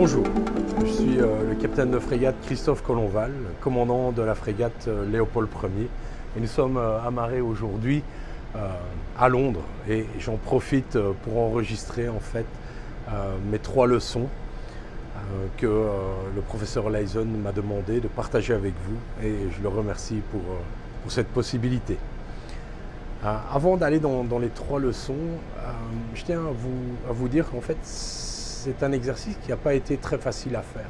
Bonjour, je suis le capitaine de frégate Christophe Colonval, commandant de la frégate Léopold Ier. Et nous sommes amarrés aujourd'hui à Londres et j'en profite pour enregistrer en fait mes 3 leçons que le professeur Lyson m'a demandé de partager avec vous et je le remercie pour cette possibilité. Avant d'aller dans les 3 leçons, je tiens à vous dire qu'en fait c'est un exercice qui n'a pas été très facile à faire.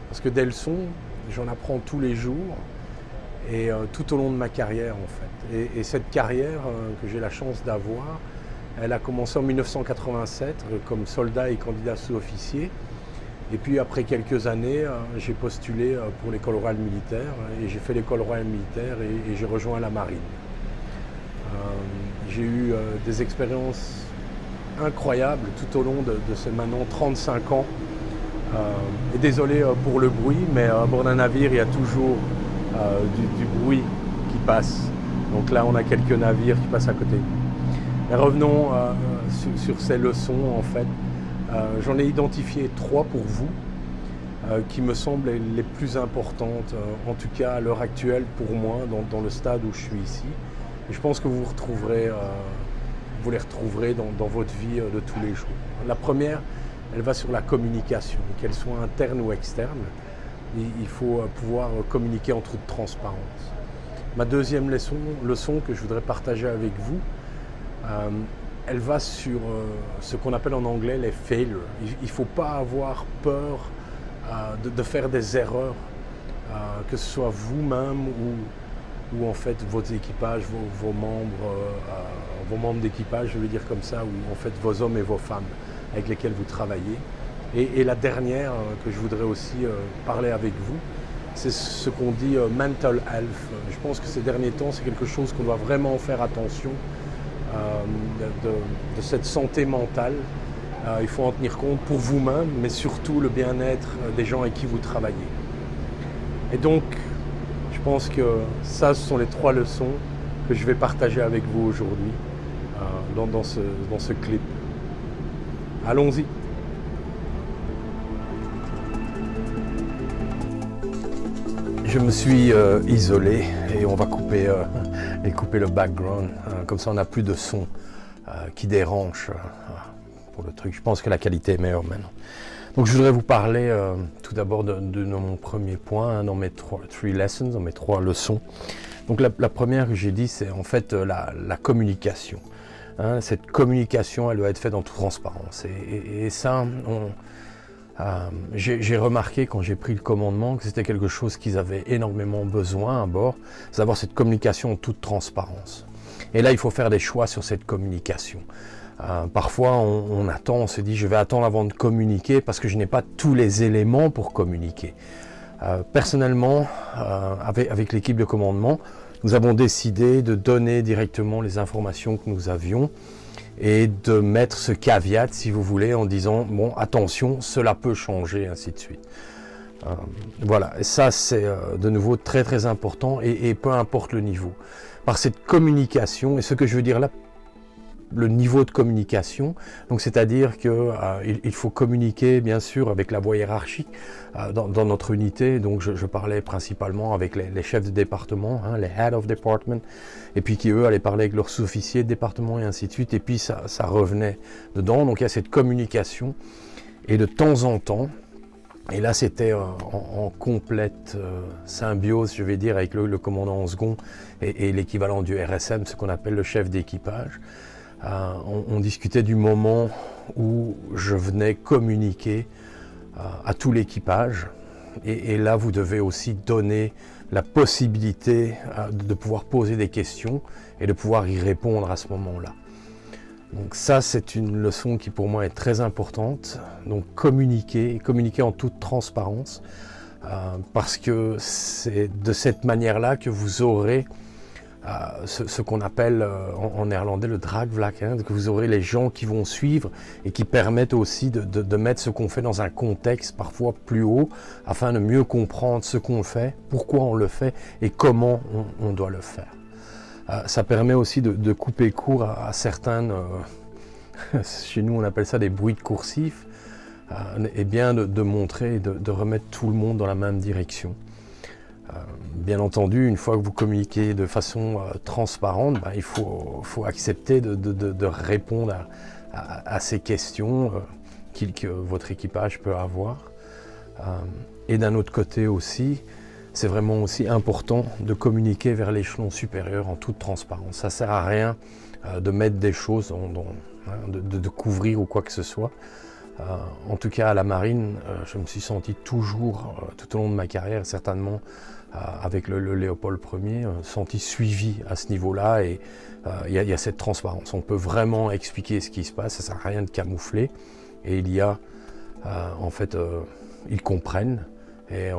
Parce que des leçons, j'en apprends tous les jours et tout au long de ma carrière en fait. Et cette carrière que j'ai la chance d'avoir, elle a commencé en 1987 comme soldat et candidat sous-officier. Et puis après quelques années, j'ai postulé pour l'école royale militaire et j'ai fait l'école royale militaire et j'ai rejoint la marine. J'ai eu des expériences incroyables tout au long de ces maintenant 35 ans. Et désolé pour le bruit, mais à bord d'un navire, il y a toujours du bruit qui passe. Donc là, on a quelques navires qui passent à côté. Mais revenons sur ces leçons, en fait. J'en ai identifié 3 pour vous, qui me semblent les plus importantes, en tout cas à l'heure actuelle pour moi, dans le stade où je suis ici. Et je pense que vous les retrouverez dans votre vie de tous les jours. La première, elle va sur la communication, qu'elle soit interne ou externe. Il faut pouvoir communiquer en toute transparence. Ma deuxième leçon que je voudrais partager avec vous, elle va sur ce qu'on appelle en anglais les failures. Il ne faut pas avoir peur de faire des erreurs, que ce soit vous-même ou en fait vos équipages, vos membres d'équipage, je veux dire comme ça, ou en fait vos hommes et vos femmes avec lesquels vous travaillez. Et la dernière que je voudrais aussi parler avec vous, c'est ce qu'on dit mental health. Je pense que ces derniers temps, c'est quelque chose qu'on doit vraiment faire attention de cette santé mentale. Il faut en tenir compte pour vous-même, mais surtout le bien-être des gens avec qui vous travaillez. Et donc, je pense que ça, ce sont les 3 leçons que je vais partager avec vous aujourd'hui dans ce clip. Allons-y. Je me suis isolé et on va couper le background. Comme ça, on n'a plus de son qui dérange pour le truc. Je pense que la qualité est meilleure maintenant. Donc, je voudrais vous parler tout d'abord de mon premier point dans mes 3 lessons, dans mes 3 leçons. Donc, la première que j'ai dit, c'est en fait la communication. Cette communication, elle doit être faite en toute transparence. Et ça, j'ai remarqué quand j'ai pris le commandement que c'était quelque chose qu'ils avaient énormément besoin à bord, c'est d'avoir cette communication en toute transparence. Et là, il faut faire des choix sur cette communication. Parfois, on se dit, je vais attendre avant de communiquer parce que je n'ai pas tous les éléments pour communiquer. Personnellement, avec l'équipe de commandement, nous avons décidé de donner directement les informations que nous avions et de mettre ce caveat, si vous voulez, en disant, bon, attention, cela peut changer, ainsi de suite. Voilà, et ça c'est de nouveau très très important et peu importe le niveau. Par cette communication, et ce que je veux dire là, le niveau de communication, donc c'est-à-dire qu'il faut communiquer bien sûr avec la voie hiérarchique dans notre unité. Donc je parlais principalement avec les chefs de département, les head of department, et puis qui eux allaient parler avec leurs sous-officiers de département et ainsi de suite, et puis ça revenait dedans. Donc il y a cette communication et de temps en temps, et là c'était en complète symbiose, je vais dire, avec le commandant en second et l'équivalent du RSM, ce qu'on appelle le chef d'équipage. On discutait du moment où je venais communiquer à tout l'équipage et là vous devez aussi donner la possibilité de pouvoir poser des questions et de pouvoir y répondre à ce moment-là. Donc ça c'est une leçon qui pour moi est très importante, donc communiquer en toute transparence parce que c'est de cette manière-là que vous aurez ce qu'on appelle en néerlandais le draagvlak, que vous aurez les gens qui vont suivre et qui permettent aussi de mettre ce qu'on fait dans un contexte parfois plus haut afin de mieux comprendre ce qu'on fait, pourquoi on le fait et comment on doit le faire. Ça permet aussi de couper court à certaines, chez nous on appelle ça des bruits de coursifs, est bien de montrer, de remettre tout le monde dans la même direction. Bien entendu, une fois que vous communiquez de façon transparente, il faut accepter de répondre à ces questions que votre équipage peut avoir. Et d'un autre côté aussi, c'est vraiment aussi important de communiquer vers l'échelon supérieur en toute transparence. Ça ne sert à rien de mettre des choses, de couvrir ou quoi que ce soit. En tout cas, à la marine, je me suis senti toujours, tout au long de ma carrière, certainement avec le Léopold Ier, senti suivi à ce niveau-là. Et il y a cette transparence. On peut vraiment expliquer ce qui se passe, ça ne sert à rien de camoufler. Et il y a, ils comprennent. Et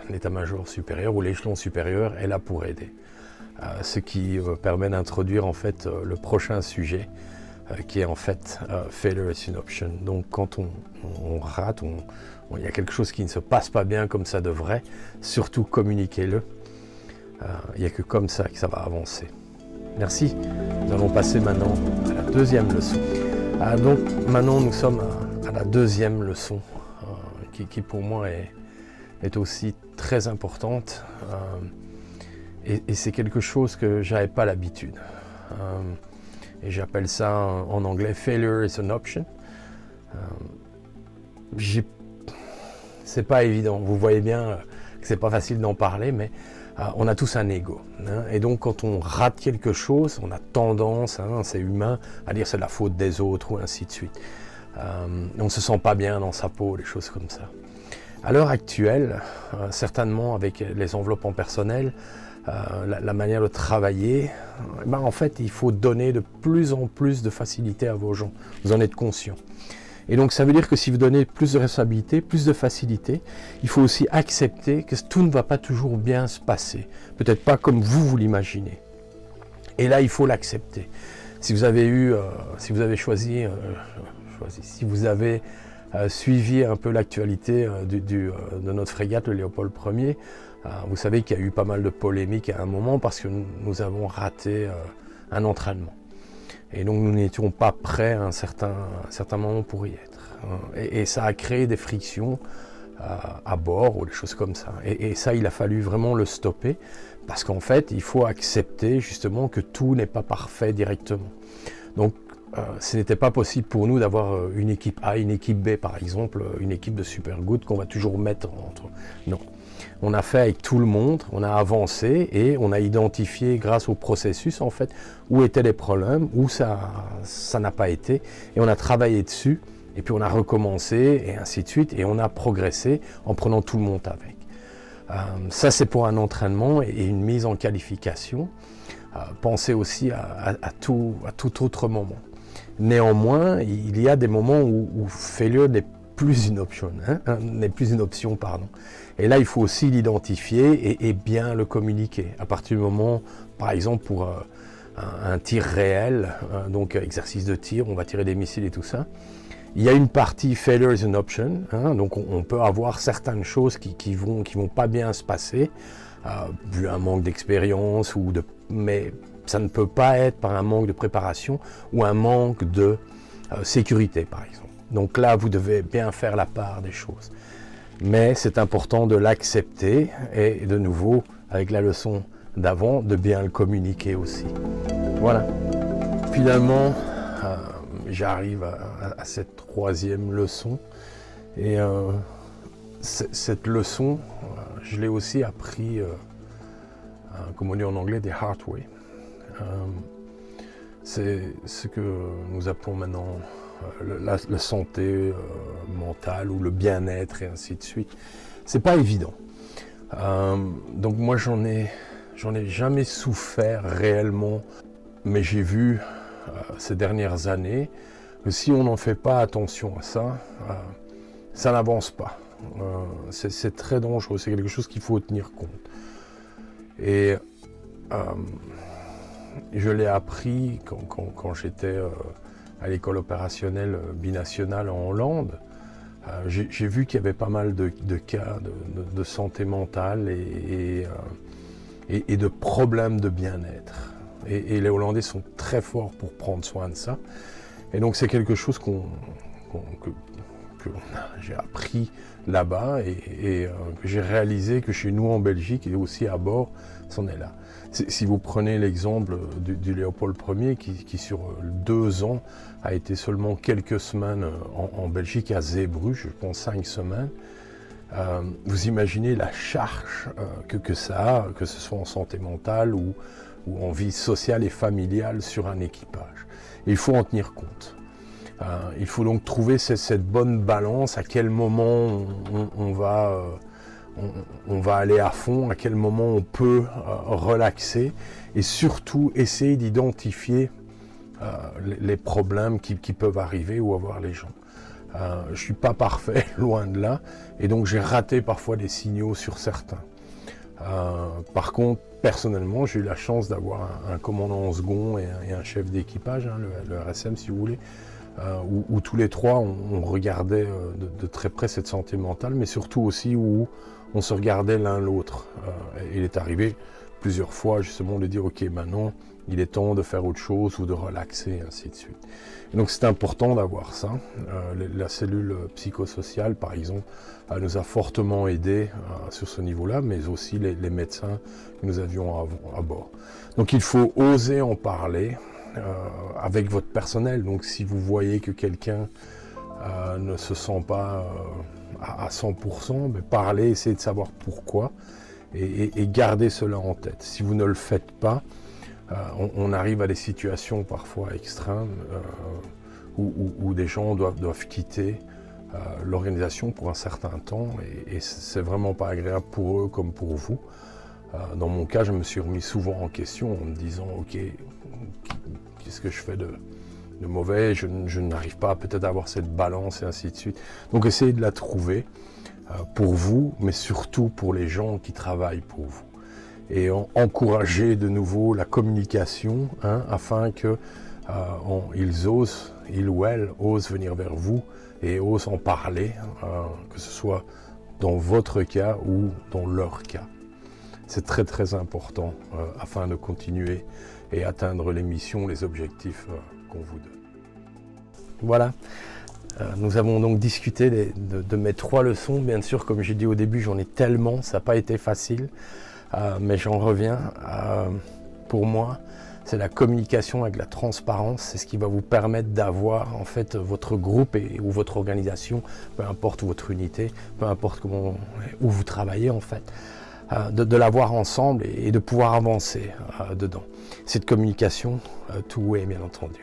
l'état-major supérieur ou l'échelon supérieur est là pour aider. Ce qui permet d'introduire en fait le prochain sujet qui est en fait failure is an option. Donc quand on rate, il y a quelque chose qui ne se passe pas bien comme ça devrait, surtout communiquez-le. Il n'y a que comme ça que ça va avancer. Merci. Nous allons passer maintenant à la deuxième leçon. Donc maintenant nous sommes à la deuxième leçon qui pour moi est aussi très importante et c'est quelque chose que j'avais pas l'habitude. Et j'appelle ça en anglais failure is an option. C'est pas évident. Vous voyez bien que c'est pas facile d'en parler, mais on a tous un ego. Et donc quand on rate quelque chose, on a tendance, c'est humain, à dire c'est la faute des autres ou ainsi de suite. On se sent pas bien dans sa peau, des choses comme ça. À l'heure actuelle, certainement avec les enveloppes en personnel, la manière de travailler, en fait, il faut donner de plus en plus de facilité à vos gens. Vous en êtes conscient. Et donc, ça veut dire que si vous donnez plus de responsabilité, plus de facilité, il faut aussi accepter que tout ne va pas toujours bien se passer. Peut-être pas comme vous l'imaginez. Et là, il faut l'accepter. Si vous avez suivi un peu l'actualité de notre frégate, le Léopold Ier, vous savez qu'il y a eu pas mal de polémiques à un moment parce que nous avons raté un entraînement. Et donc nous n'étions pas prêts à un certain moment pour y être. Et ça a créé des frictions à bord ou des choses comme ça. Et ça, il a fallu vraiment le stopper parce qu'en fait, il faut accepter justement que tout n'est pas parfait directement. Donc, ce n'était pas possible pour nous d'avoir une équipe A, une équipe B par exemple, une équipe de super good qu'on va toujours mettre entre. Non. On a fait avec tout le monde, on a avancé et on a identifié grâce au processus en fait où étaient les problèmes, où ça n'a pas été et on a travaillé dessus et puis on a recommencé et ainsi de suite et on a progressé en prenant tout le monde avec. Ça c'est pour un entraînement et une mise en qualification. Pensez aussi à tout autre moment. Néanmoins, il y a des moments où failure n'est plus une option, n'est plus une option, pardon. Et là, il faut aussi l'identifier et bien le communiquer. À partir du moment, par exemple, pour un tir réel, donc exercice de tir, on va tirer des missiles et tout ça, il y a une partie failure is an option, donc on peut avoir certaines choses qui vont pas bien se passer, vu un manque d'expérience mais ça ne peut pas être par un manque de préparation ou un manque de sécurité, par exemple. Donc là, vous devez bien faire la part des choses. Mais c'est important de l'accepter et de nouveau, avec la leçon d'avant, de bien le communiquer aussi. Voilà. Finalement, j'arrive à cette troisième leçon. Et cette leçon, je l'ai aussi appris, comme on dit en anglais, the hard way. C'est ce que nous appelons maintenant la santé mentale ou le bien-être et ainsi de suite. C'est pas évident. Donc moi j'en ai jamais souffert réellement, mais j'ai vu ces dernières années que si on n'en fait pas attention à ça, ça n'avance pas. C'est très dangereux, c'est quelque chose qu'il faut tenir compte. Et je l'ai appris quand j'étais à l'école opérationnelle binationale en Hollande. J'ai vu qu'il y avait pas mal de cas de santé mentale et de problèmes de bien-être. Et les Hollandais sont très forts pour prendre soin de ça. Et donc c'est quelque chose j'ai appris là-bas et que j'ai réalisé que chez nous en Belgique et aussi à bord, c'en est là. Si vous prenez l'exemple du Léopold Ier qui sur 2 ans a été seulement quelques semaines en Belgique, à Zeebrugge, je pense 5 semaines, vous imaginez la charge que ça a, que ce soit en santé mentale ou en vie sociale et familiale sur un équipage. Et il faut en tenir compte. Il faut donc trouver cette bonne balance, à quel moment on va aller à fond, à quel moment on peut relaxer, et surtout essayer d'identifier les problèmes qui peuvent arriver ou avoir les gens. Je ne suis pas parfait, loin de là, et donc j'ai raté parfois des signaux sur certains. Par contre, personnellement, j'ai eu la chance d'avoir un commandant en second et un chef d'équipage, le RSM si vous voulez, où tous les trois on regardait de très près cette santé mentale, mais surtout aussi où on se regardait l'un l'autre. Il est arrivé plusieurs fois justement de dire ok, maintenant il est temps de faire autre chose ou de relaxer, et ainsi de suite. Et donc c'est important d'avoir ça. La cellule psychosociale par exemple nous a fortement aidé sur ce niveau-là, mais aussi les médecins que nous avions à bord. Donc il faut oser en parler avec votre personnel. Donc si vous voyez que quelqu'un ne se sent pas à 100%, mais parlez, essayez de savoir pourquoi et gardez cela en tête. Si vous ne le faites pas, on arrive à des situations parfois extrêmes où des gens doivent quitter l'organisation pour un certain temps et c'est vraiment pas agréable pour eux comme pour vous. Dans mon cas, je me suis remis souvent en question en me disant ok, qu'est-ce que je fais de mauvais, je n'arrive pas peut-être à avoir cette balance et ainsi de suite. Donc essayez de la trouver pour vous, mais surtout pour les gens qui travaillent pour vous. Et encourager de nouveau la communication afin que ils ou elles osent venir vers vous et osent en parler, que ce soit dans votre cas ou dans leur cas. C'est très très important afin de continuer et atteindre les missions, les objectifs qu'on vous donne. Voilà, nous avons donc discuté de mes 3 leçons. Bien sûr, comme j'ai dit au début, j'en ai tellement, ça n'a pas été facile, mais j'en reviens. Pour moi, c'est la communication avec la transparence, c'est ce qui va vous permettre d'avoir en fait votre groupe ou votre organisation, peu importe votre unité, peu importe où vous travaillez en fait, de l'avoir ensemble et de pouvoir avancer dedans. Cette communication two-way bien entendu.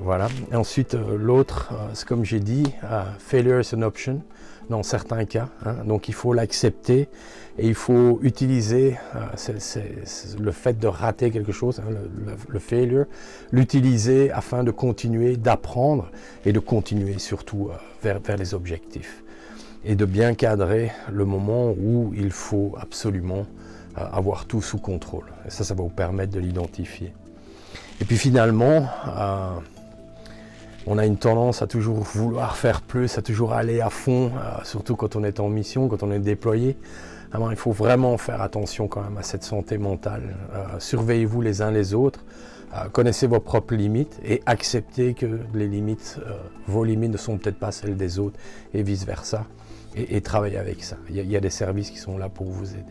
Voilà. Et ensuite l'autre, c'est comme j'ai dit, failure is an option dans certains cas. Donc il faut l'accepter et il faut utiliser le fait de rater quelque chose, le failure, l'utiliser afin de continuer, d'apprendre et de continuer surtout vers les objectifs. Et de bien cadrer le moment où il faut absolument avoir tout sous contrôle. Et ça va vous permettre de l'identifier. Et puis finalement, on a une tendance à toujours vouloir faire plus, à toujours aller à fond, surtout quand on est en mission, quand on est déployé. Alors, il faut vraiment faire attention quand même à cette santé mentale. Surveillez-vous les uns les autres, connaissez vos propres limites et acceptez que les limites, vos limites ne sont peut-être pas celles des autres et vice-versa. Et travaillez avec ça. Il y a des services qui sont là pour vous aider.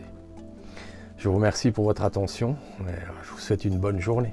Je vous remercie pour votre attention et je vous souhaite une bonne journée.